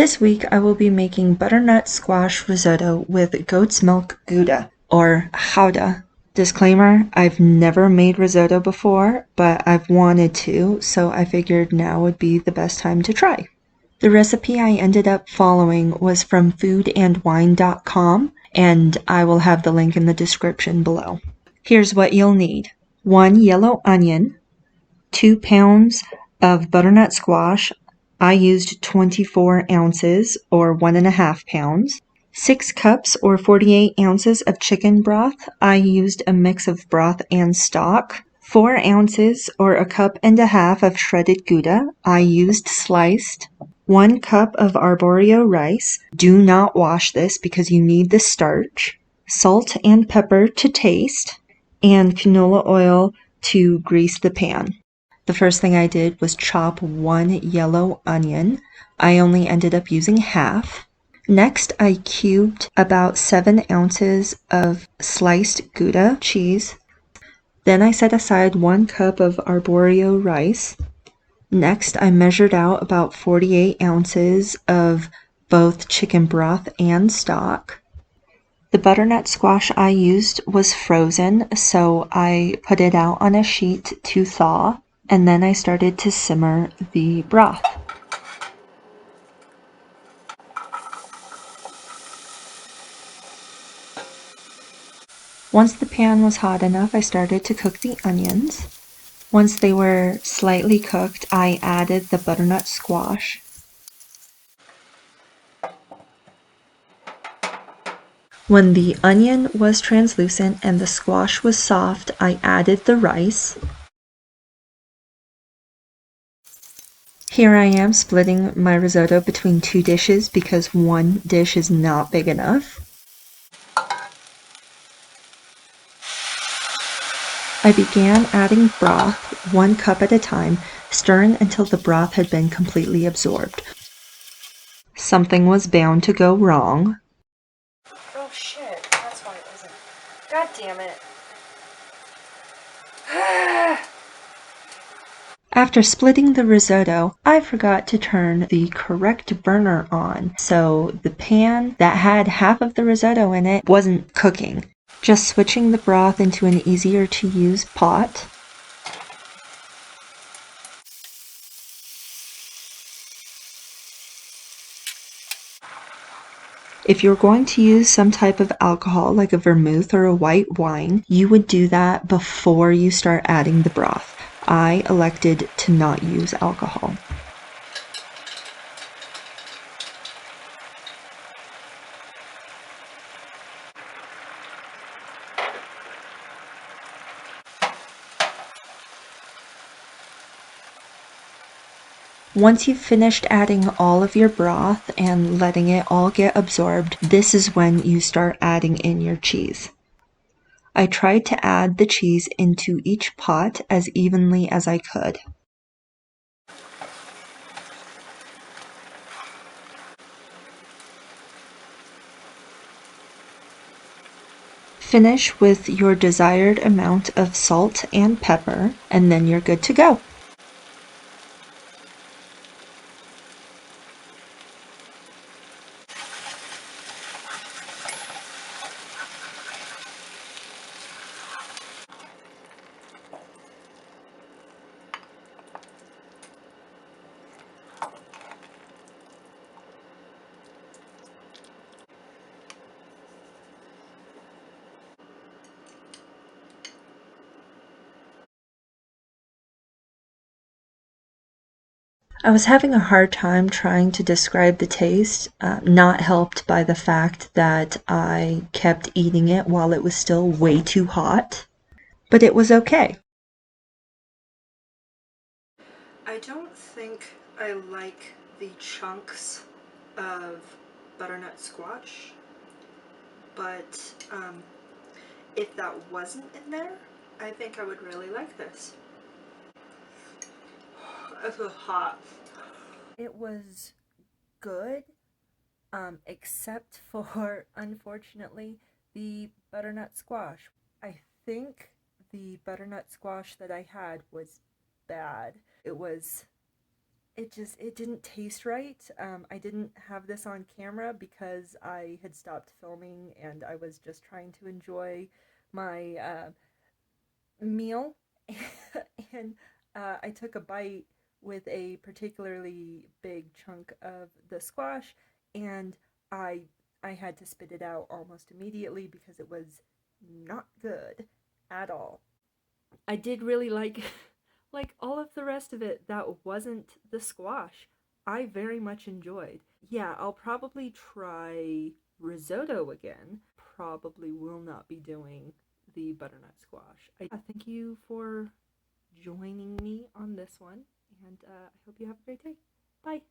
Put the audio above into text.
This week I will be making butternut squash risotto with goat's milk Gouda, or Gouda. Disclaimer, I've never made risotto before, but I've wanted to, so I figured now would be the best time to try. The recipe I ended up following was from foodandwine.com, and I will have the link in the description below. Here's what you'll need. 1 yellow onion, 2 pounds of butternut squash. I used 24 ounces or 1.5 pounds. 6 cups or 48 ounces of chicken broth. I used a mix of broth and stock. 4 ounces or a cup and a half of shredded Gouda. I used sliced. 1 cup of arborio rice. Do not wash this because you need the starch. Salt and pepper to taste. And canola oil to grease the pan. The first thing I did was chop 1 yellow onion. I only ended up using half. Next, I cubed about 7 ounces of sliced Gouda cheese. Then I set aside 1 cup of arborio rice. Next, I measured out about 48 ounces of both chicken broth and stock. The butternut squash I used was frozen, so I put it out on a sheet to thaw. And then I started to simmer the broth. Once the pan was hot enough, I started to cook the onions. Once they were slightly cooked, I added the butternut squash. When the onion was translucent and the squash was soft, I added the rice. Here I am splitting my risotto between 2 dishes because one dish is not big enough. I began adding broth 1 cup at a time, stirring until the broth had been completely absorbed. Something was bound to go wrong. Oh shit, that's why it wasn't. God damn it. After splitting the risotto, I forgot to turn the correct burner on, so the pan that had half of the risotto in it wasn't cooking. Just switching the broth into an easier to use pot. If you're going to use some type of alcohol like a vermouth or a white wine, you would do that before you start adding the broth. I elected to not use alcohol. Once you've finished adding all of your broth and letting it all get absorbed, this is when you start adding in your cheese. I tried to add the cheese into each pot as evenly as I could. Finish with your desired amount of salt and pepper, and then you're good to go. I was having a hard time trying to describe the taste, not helped by the fact that I kept eating it while it was still way too hot, but it was okay. I don't think I like the chunks of butternut squash, but if that wasn't in there, I think I would really like this. This was hot. It was good, except for, unfortunately, the butternut squash. I think the butternut squash that I had was bad. It was it didn't taste right. I didn't have this on camera because I had stopped filming and I was just trying to enjoy my meal. And I took a bite with a particularly big chunk of the squash, and I I had to spit it out almost immediately because it was not good at all. I did really like like all of the rest of it that wasn't the squash. I very much enjoyed. Yeah, I'll probably try risotto again. Probably will not be doing the butternut squash. I thank you for joining me on this one, and I hope you have a great day. Bye.